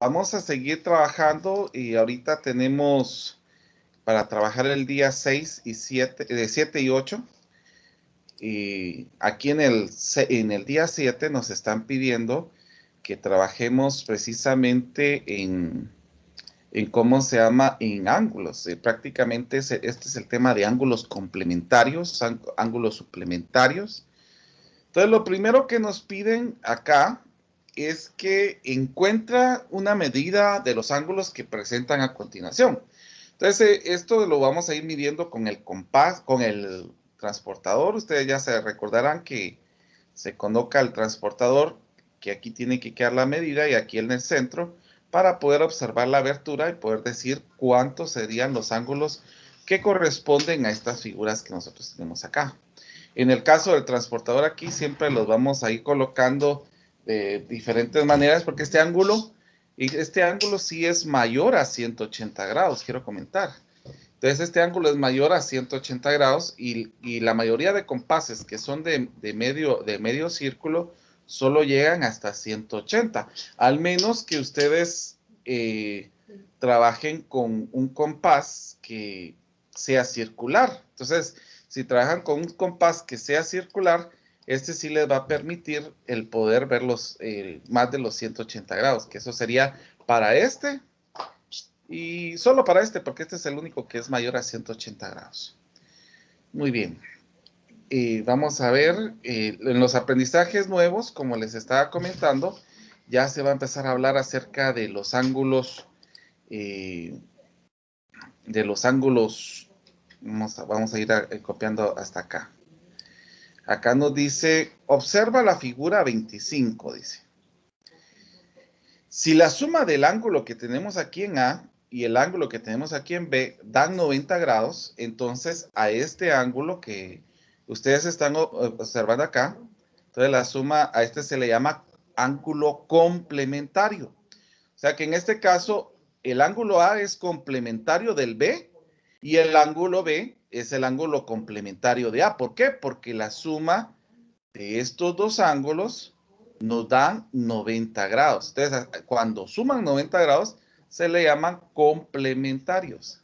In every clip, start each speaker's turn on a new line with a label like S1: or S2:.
S1: vamos a seguir trabajando y ahorita tenemos para trabajar el día 6 y 7, de 7 y 8. Y aquí en el día 7 nos están pidiendo que trabajemos precisamente en cómo se llama, en ángulos. Prácticamente este es el tema de ángulos complementarios, ángulos suplementarios. Entonces, lo primero que nos piden acá es que encuentra una medida de los ángulos que presentan a continuación. Entonces, esto lo vamos a ir midiendo con el compás, con el transportador. Ustedes ya se recordarán que se coloca el transportador, que aquí tiene que quedar la medida y aquí en el centro, para poder observar la abertura y poder decir cuántos serían los ángulos que corresponden a estas figuras que nosotros tenemos acá. En el caso del transportador aquí siempre los vamos a ir colocando de diferentes maneras porque este ángulo sí es mayor a 180 grados, quiero comentar. Entonces este ángulo es mayor a 180 grados y la mayoría de compases que son de medio círculo solo llegan hasta 180, al menos que ustedes trabajen con un compás que sea circular. Entonces, si trabajan con un compás que sea circular, este sí les va a permitir el poder ver más de los 180 grados, que eso sería para este y solo para este, porque este es el único que es mayor a 180 grados. Muy bien. Vamos a ver, en los aprendizajes nuevos, como les estaba comentando, ya se va a empezar a hablar acerca de los ángulos, vamos a ir copiando hasta acá. Acá nos dice, observa la figura 25, dice. Si la suma del ángulo que tenemos aquí en A y el ángulo que tenemos aquí en B dan 90 grados, entonces a este ángulo que ustedes están observando acá, entonces la suma a este se le llama ángulo complementario. O sea que en este caso el ángulo A es complementario del B y el ángulo B es el ángulo complementario de A. ¿Por qué? Porque la suma de estos dos ángulos nos dan 90 grados. Entonces, cuando suman 90 grados, se le llaman complementarios.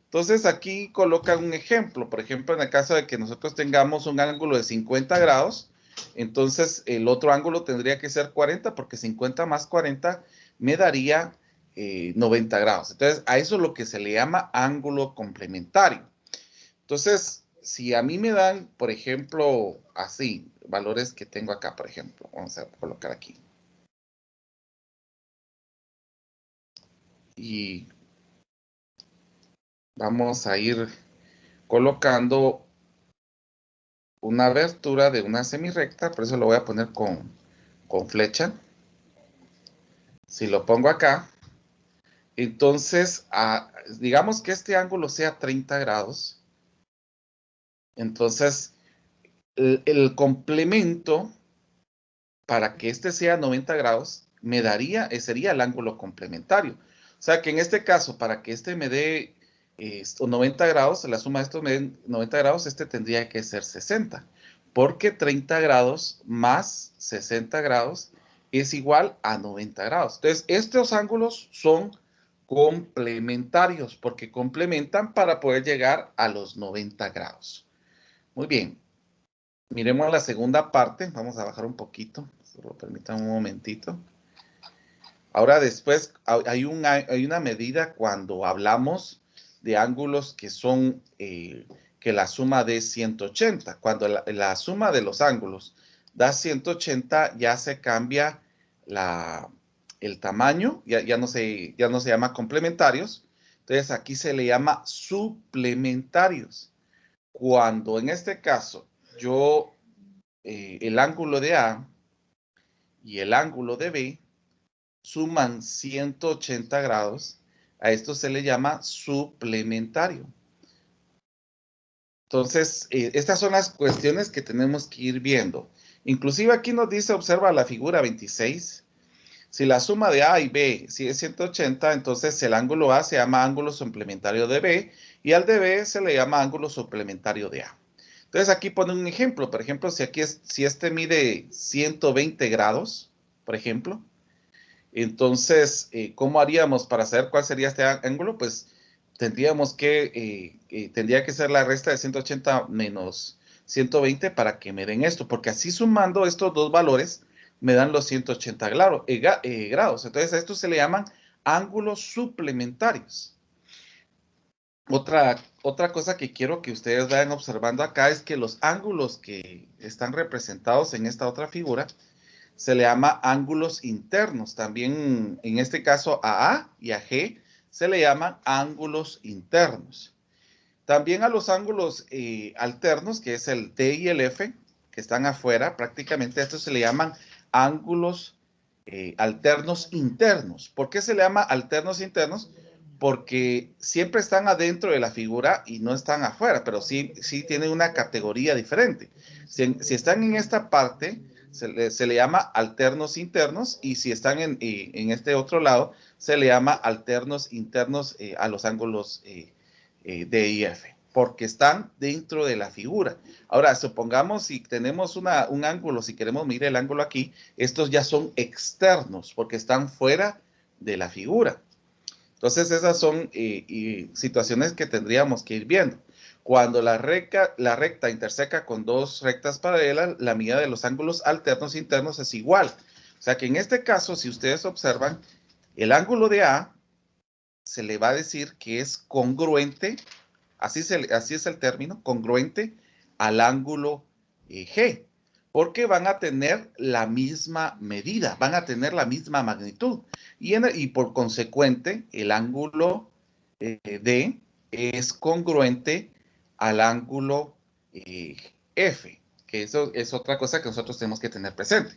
S1: Entonces, aquí colocan un ejemplo. Por ejemplo, en el caso de que nosotros tengamos un ángulo de 50 grados, entonces el otro ángulo tendría que ser 40, porque 50 más 40 me daría 90 grados. Entonces, a eso es lo que se le llama ángulo complementario. Entonces, si a mí me dan, por ejemplo, así, valores que tengo acá, por ejemplo, vamos a colocar aquí. Y vamos a ir colocando una abertura de una semirrecta, por eso lo voy a poner con flecha. Si lo pongo acá, entonces, digamos que este ángulo sea 30 grados. Entonces, el complemento para que este sea 90 grados, sería el ángulo complementario. O sea que en este caso, para que este me dé 90 grados, la suma de estos me dé 90 grados, este tendría que ser 60. Porque 30 grados más 60 grados es igual a 90 grados. Entonces, estos ángulos son complementarios porque complementan para poder llegar a los 90 grados. Muy bien. Miremos la segunda parte. Vamos a bajar un poquito. Solo permítanme un momentito. Ahora después hay una medida cuando hablamos de ángulos que son, que la suma de 180. Cuando la suma de los ángulos da 180, ya se cambia el tamaño, ya no se llama complementarios. Entonces aquí se le llama suplementarios. Cuando en este caso el ángulo de A y el ángulo de B suman 180 grados, a esto se le llama suplementario. Entonces, estas son las cuestiones que tenemos que ir viendo. Inclusive aquí nos dice, observa la figura 26. Si la suma de A y B si es 180, entonces el ángulo A se llama ángulo suplementario de B y al de B se le llama ángulo suplementario de A. Entonces aquí pone un ejemplo. Por ejemplo, si este mide 120 grados, por ejemplo, Entonces, ¿cómo haríamos para saber cuál sería este ángulo? Pues tendría que ser la resta de 180 menos 120 para que me den esto, porque así sumando estos dos valores me dan los 180 grados. Entonces, a esto se le llaman ángulos suplementarios. Otra cosa que quiero que ustedes vayan observando acá es que los ángulos que están representados en esta otra figura se le llama ángulos internos. También en este caso a A y a G se le llaman ángulos internos. También a los ángulos alternos, que es el D y el F, que están afuera, prácticamente a estos se le llaman ángulos alternos internos. ¿Por qué se le llama alternos internos? Porque siempre están adentro de la figura y no están afuera, pero sí tienen una categoría diferente. Si están en esta parte, se le llama alternos internos, y si están en este otro lado, se le llama alternos internos a los ángulos D y F, porque están dentro de la figura. Ahora, supongamos si tenemos un ángulo, si queremos medir el ángulo aquí, estos ya son externos, porque están fuera de la figura. Entonces, esas son situaciones que tendríamos que ir viendo. Cuando la recta interseca con dos rectas paralelas, la medida de los ángulos alternos internos es igual. O sea que en este caso, si ustedes observan, el ángulo de A se le va a decir que es congruente, así es el término, congruente al ángulo G, porque van a tener la misma medida, van a tener la misma magnitud, y por consecuente el ángulo D es congruente al ángulo F, que eso es otra cosa que nosotros tenemos que tener presente.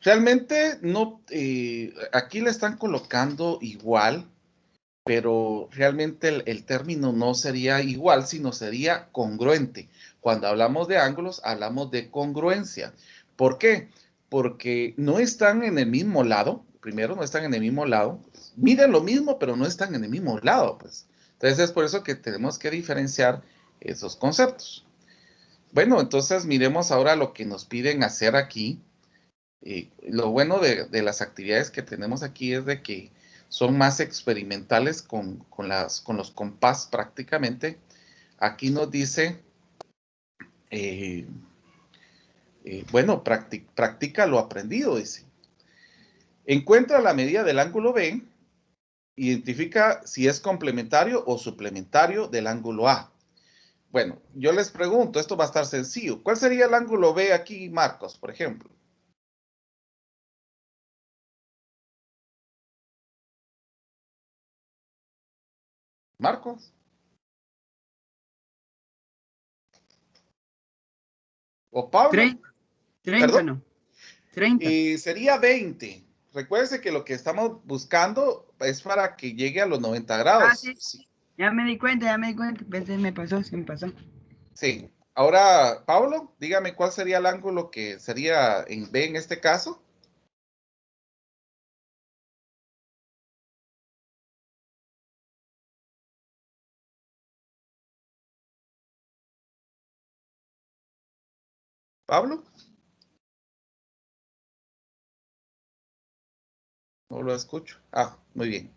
S1: Realmente no, aquí le están colocando igual, pero realmente el término no sería igual, sino sería congruente. Cuando hablamos de ángulos, hablamos de congruencia. ¿Por qué? Porque no están en el mismo lado. Primero, no están en el mismo lado. Miden lo mismo, pero no están en el mismo lado, pues. Entonces, es por eso que tenemos que diferenciar esos conceptos. Bueno, entonces miremos ahora lo que nos piden hacer aquí. Lo bueno de las actividades que tenemos aquí es de que son más experimentales con los compás prácticamente. Aquí nos dice, eh, bueno, practica lo aprendido, dice. Encuentra la medida del ángulo B, identifica si es complementario o suplementario del ángulo A. Bueno, yo les pregunto, esto va a estar sencillo. ¿Cuál sería el ángulo B aquí, Marcos, por ejemplo? Marcos o Pablo,
S2: 30, 30
S1: perdón.
S2: no. 30.
S1: Sería 20. Recuerde que lo que estamos buscando es para que llegue a los 90 grados.
S2: Sí.
S1: Sí.
S2: Ya me di cuenta, ya me di cuenta. Pensé, se me pasó.
S1: Sí. Ahora, Pablo, dígame cuál sería el ángulo que sería en B en este caso. Pablo, no lo escucho. Ah, muy bien.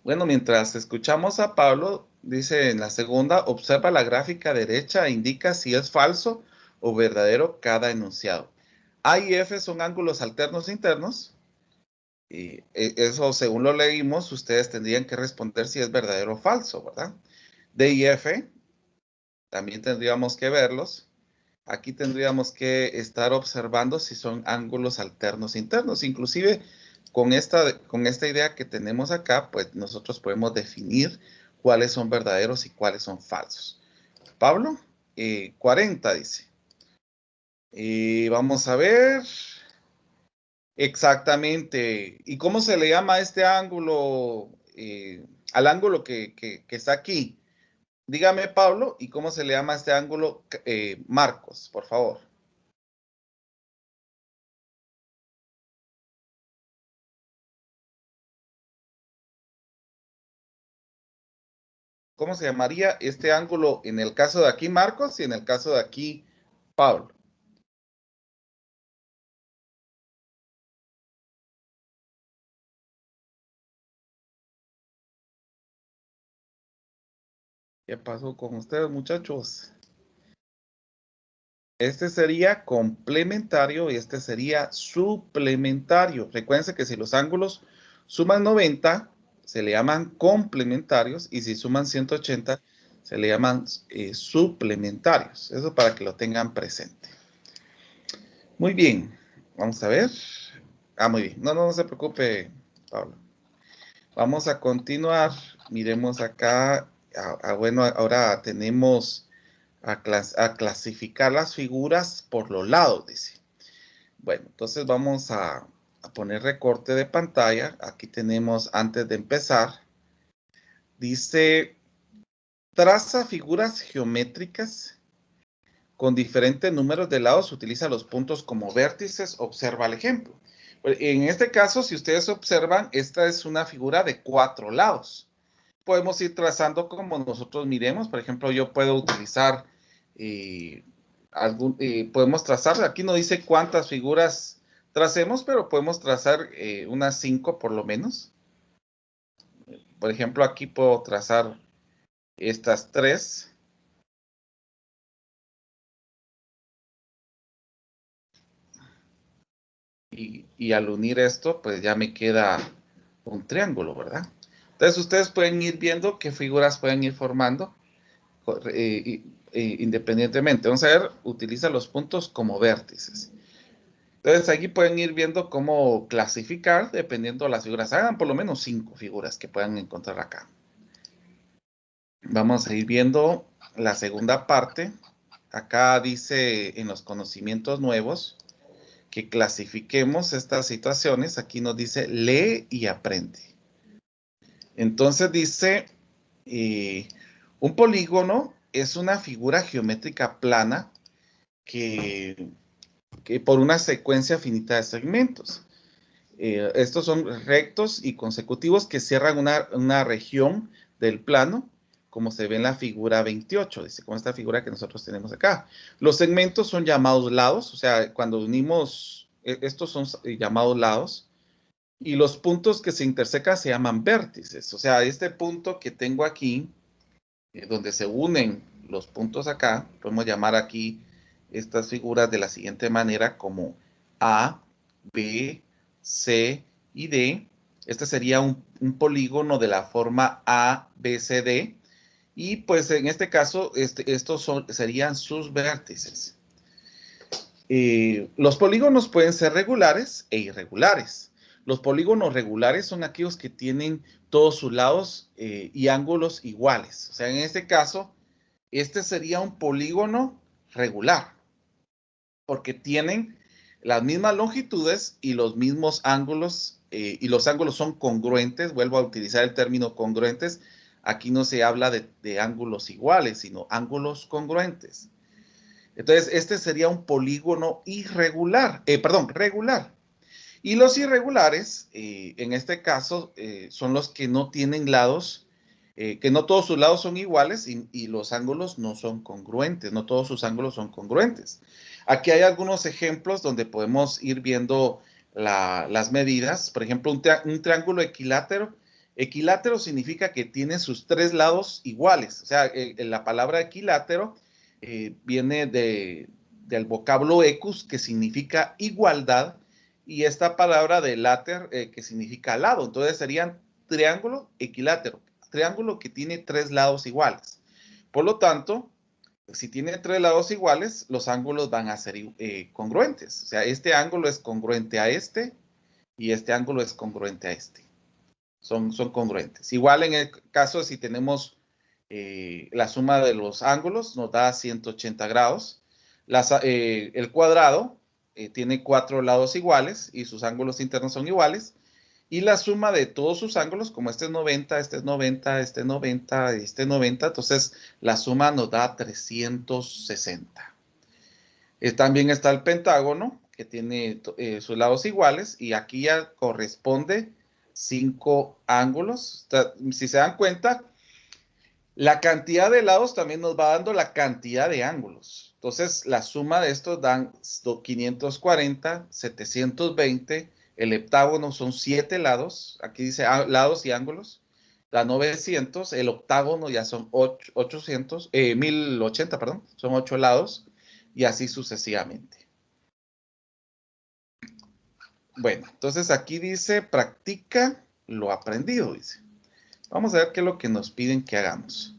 S1: Bueno, mientras escuchamos a Pablo, dice en la segunda, observa la gráfica derecha e indica si es falso o verdadero cada enunciado. A y F son ángulos alternos internos. Y eso, según lo leímos, ustedes tendrían que responder si es verdadero o falso, ¿verdad? D y F, también tendríamos que verlos. Aquí tendríamos que estar observando si son ángulos alternos internos. Inclusive, con esta idea que tenemos acá, pues nosotros podemos definir cuáles son verdaderos y cuáles son falsos. Pablo, 40 dice. Vamos a ver. Exactamente. ¿Y cómo se le llama a este ángulo, al ángulo que está aquí? Dígame, Pablo, ¿y cómo se le llama a este ángulo, Marcos, por favor? ¿cómo se llamaría este ángulo en el caso de aquí, Marcos, y en el caso de aquí, Pablo? ¿Qué pasó con ustedes, muchachos? Este sería complementario y este sería suplementario. Recuerden que si los ángulos suman 90, se le llaman complementarios, y si suman 180, se le llaman suplementarios. Eso para que lo tengan presente. Muy bien, vamos a ver. Muy bien. No se preocupe, Pablo. Vamos a continuar. Miremos acá. Bueno, ahora tenemos a clasificar las figuras por los lados, dice. Bueno, entonces vamos a poner recorte de pantalla. Aquí tenemos, antes de empezar, dice, traza figuras geométricas con diferentes números de lados, utiliza los puntos como vértices, observa el ejemplo. En este caso, si ustedes observan, esta es una figura de 4 lados. Podemos ir trazando como nosotros miremos. Por ejemplo, yo puedo utilizar, podemos trazar, aquí no dice cuántas figuras tracemos, pero podemos trazar unas 5 por lo menos. Por ejemplo, aquí puedo trazar estas 3. Y al unir esto, pues ya me queda un triángulo, ¿verdad? Entonces ustedes pueden ir viendo qué figuras pueden ir formando independientemente. Vamos a ver, utiliza los puntos como vértices. Entonces aquí pueden ir viendo cómo clasificar dependiendo de las figuras. Hagan por lo menos 5 figuras que puedan encontrar acá. Vamos a ir viendo la segunda parte. Acá dice en los conocimientos nuevos que clasifiquemos estas situaciones. Aquí nos dice lee y aprende. Entonces dice, un polígono es una figura geométrica plana que por una secuencia finita de segmentos. Estos son rectos y consecutivos que cierran una región del plano, como se ve en la figura 28, dice, como esta figura que nosotros tenemos acá. Los segmentos son llamados lados, o sea, cuando unimos, estos son llamados lados, y los puntos que se intersecan se llaman vértices. O sea, este punto que tengo aquí, donde se unen los puntos acá, podemos llamar aquí estas figuras de la siguiente manera como A, B, C y D. Este sería un polígono de la forma A, B, C, D. Y pues en este caso, estos serían sus vértices. Los polígonos pueden ser regulares e irregulares. Los polígonos regulares son aquellos que tienen todos sus lados y ángulos iguales. O sea, en este caso, este sería un polígono regular, porque tienen las mismas longitudes y los mismos ángulos, y los ángulos son congruentes. Vuelvo a utilizar el término congruentes. Aquí no se habla de ángulos iguales, sino ángulos congruentes. Entonces, este sería un polígono regular. Y los irregulares, en este caso, son los que no tienen lados, que no todos sus lados son iguales y los ángulos no son congruentes, no todos sus ángulos son congruentes. Aquí hay algunos ejemplos donde podemos ir viendo las medidas. Por ejemplo, un triángulo equilátero. Equilátero significa que tiene sus 3 lados iguales. O sea, la palabra equilátero viene del vocablo ecus, que significa igualdad, y esta palabra de láter, que significa lado. Entonces serían triángulo equilátero, triángulo que tiene 3 lados iguales. Por lo tanto, si tiene 3 lados iguales, los ángulos van a ser congruentes. O sea, este ángulo es congruente a este y este ángulo es congruente a este. Son congruentes. Igual en el caso, si tenemos la suma de los ángulos, nos da 180 grados. El cuadrado tiene 4 lados iguales y sus ángulos internos son iguales. Y la suma de todos sus ángulos, como este es 90, este es 90, este es 90, este es 90, entonces la suma nos da 360. También está el pentágono, que tiene sus lados iguales, y aquí ya corresponde 5 ángulos. Si se dan cuenta, La cantidad de lados también nos va dando la cantidad de ángulos. Entonces, la suma de estos dan 540, 720. El heptágono son 7 lados. Aquí dice lados y ángulos. Da 900. El octágono ya son 800, 1080, perdón. Son 8 lados. Y así sucesivamente. Bueno, entonces aquí dice, practica lo aprendido, dice. Vamos a ver qué es lo que nos piden que hagamos.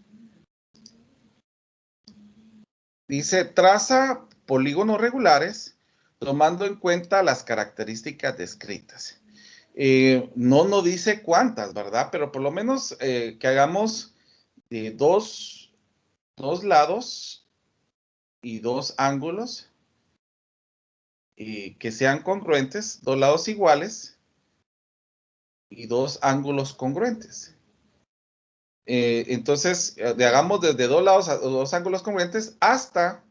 S1: Dice, traza polígonos regulares tomando en cuenta las características descritas. No nos dice cuántas, ¿verdad? Pero por lo menos que hagamos dos lados y dos ángulos que sean congruentes, dos lados iguales y dos ángulos congruentes. Entonces, hagamos desde dos lados a dos ángulos congruentes hasta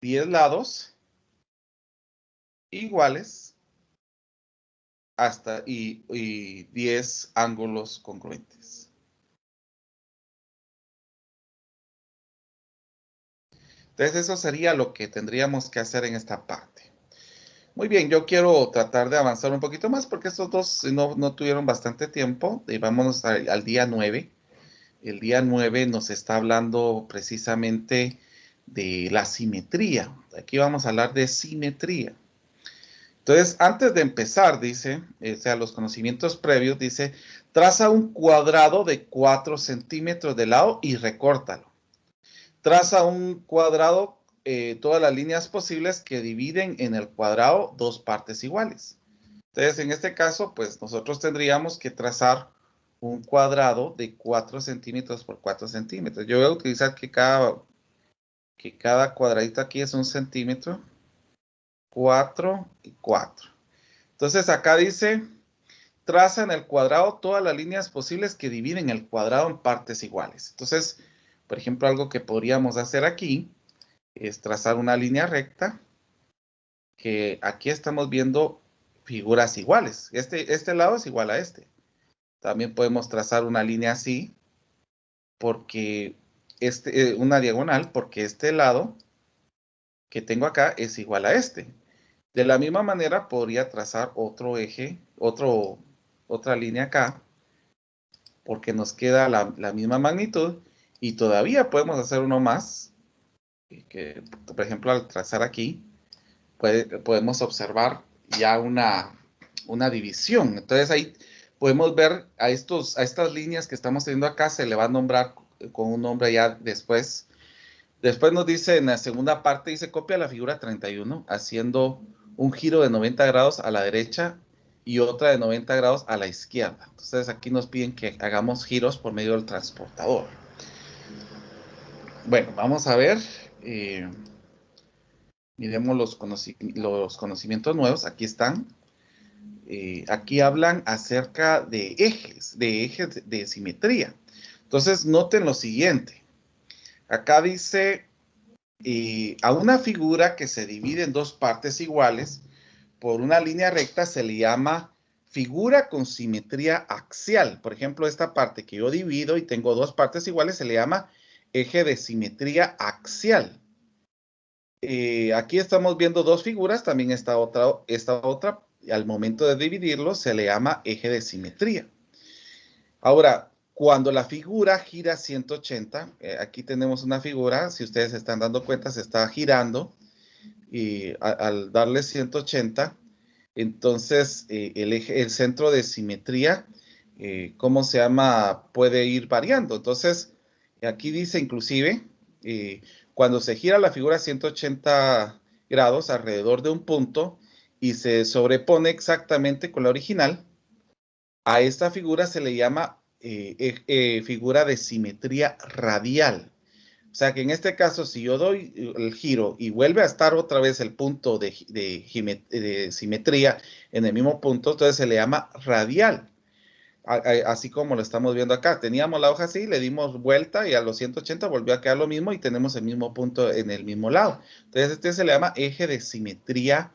S1: 10 lados iguales hasta y 10 ángulos congruentes. Entonces, eso sería lo que tendríamos que hacer en esta parte. Muy bien, yo quiero tratar de avanzar un poquito más porque estos dos no tuvieron bastante tiempo. Y vámonos al día 9. El día 9 nos está hablando precisamente de la simetría. Aquí vamos a hablar de simetría. Entonces, antes de empezar, dice, o sea, los conocimientos previos, dice, traza un cuadrado de 4 centímetros de lado y recórtalo. Traza un cuadrado, todas las líneas posibles que dividen en el cuadrado dos partes iguales. Entonces, en este caso, pues nosotros tendríamos que trazar un cuadrado de 4 centímetros por 4 centímetros. Yo voy a utilizar que cada cuadradito aquí es 1 centímetro, 4 y 4. Entonces, acá dice, traza en el cuadrado todas las líneas posibles que dividen el cuadrado en partes iguales. Entonces, por ejemplo, algo que podríamos hacer aquí es trazar una línea recta, que aquí estamos viendo figuras iguales. Este lado es igual a este. También podemos trazar una línea así, porque una diagonal, porque este lado que tengo acá es igual a este. De la misma manera podría trazar otro eje, otra línea acá, porque nos queda la misma magnitud, y todavía podemos hacer uno más, que por ejemplo al trazar aquí, podemos observar ya una división. Entonces ahí podemos ver a estas líneas que estamos teniendo acá, se le va a nombrar con un nombre ya después. Después nos dice en la segunda parte, dice copia la figura 31 haciendo un giro de 90 grados a la derecha y otra de 90 grados a la izquierda. Entonces aquí nos piden que hagamos giros por medio del transportador. Bueno, vamos a ver. Miremos los conocimientos nuevos. Aquí están. Aquí hablan acerca de ejes de simetría. Entonces, noten lo siguiente. Acá dice, a una figura que se divide en dos partes iguales por una línea recta se le llama figura con simetría axial. Por ejemplo, esta parte que yo divido y tengo dos partes iguales se le llama eje de simetría axial. Aquí estamos viendo dos figuras, también esta otra, al momento de dividirlo se le llama eje de simetría. Ahora, cuando la figura gira 180, aquí tenemos una figura, si ustedes se están dando cuenta, se está girando, y al darle 180, entonces el centro de simetría, ¿cómo se llama? Puede ir variando. Entonces, aquí dice inclusive, cuando se gira la figura 180 grados alrededor de un punto y se sobrepone exactamente con la original, a esta figura se le llama figura de simetría radial. O sea que en este caso, si yo doy el giro y vuelve a estar otra vez el punto de simetría en el mismo punto, entonces se le llama radial. Así como lo estamos viendo acá. Teníamos la hoja así, le dimos vuelta y a los 180 volvió a quedar lo mismo y tenemos el mismo punto en el mismo lado. Entonces este se le llama eje de simetría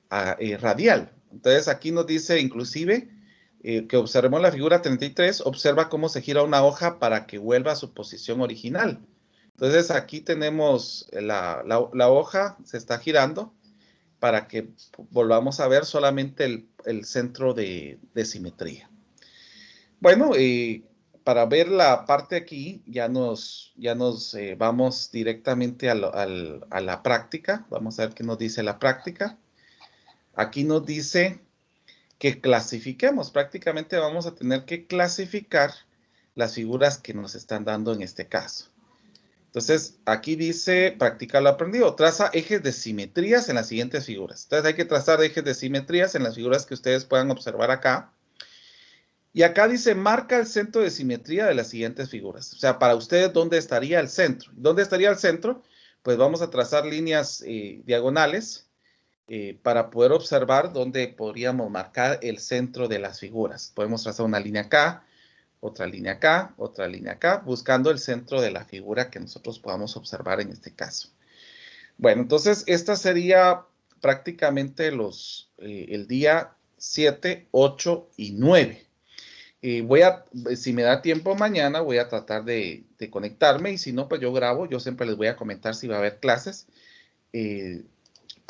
S1: radial. Entonces aquí nos dice inclusive que observemos la figura 33, observa cómo se gira una hoja para que vuelva a su posición original. Entonces aquí tenemos la hoja, se está girando para que volvamos a ver solamente el centro de simetría. Bueno, para ver la parte aquí, ya nos vamos directamente a la práctica. Vamos a ver qué nos dice la práctica. Aquí nos dice que clasifiquemos. Prácticamente vamos a tener que clasificar las figuras que nos están dando en este caso. Entonces, aquí dice, practica lo aprendido. Traza ejes de simetrías en las siguientes figuras. Entonces, hay que trazar ejes de simetrías en las figuras que ustedes puedan observar acá. Y acá dice, marca el centro de simetría de las siguientes figuras. O sea, para ustedes, ¿dónde estaría el centro? ¿Dónde estaría el centro? Pues vamos a trazar líneas diagonales para poder observar dónde podríamos marcar el centro de las figuras. Podemos trazar una línea acá, otra línea acá, otra línea acá, buscando el centro de la figura que nosotros podamos observar en este caso. Bueno, entonces, esta sería prácticamente el día 7, 8 y 9. Si me da tiempo mañana, voy a tratar de conectarme y si no, pues yo grabo. Yo siempre les voy a comentar si va a haber clases.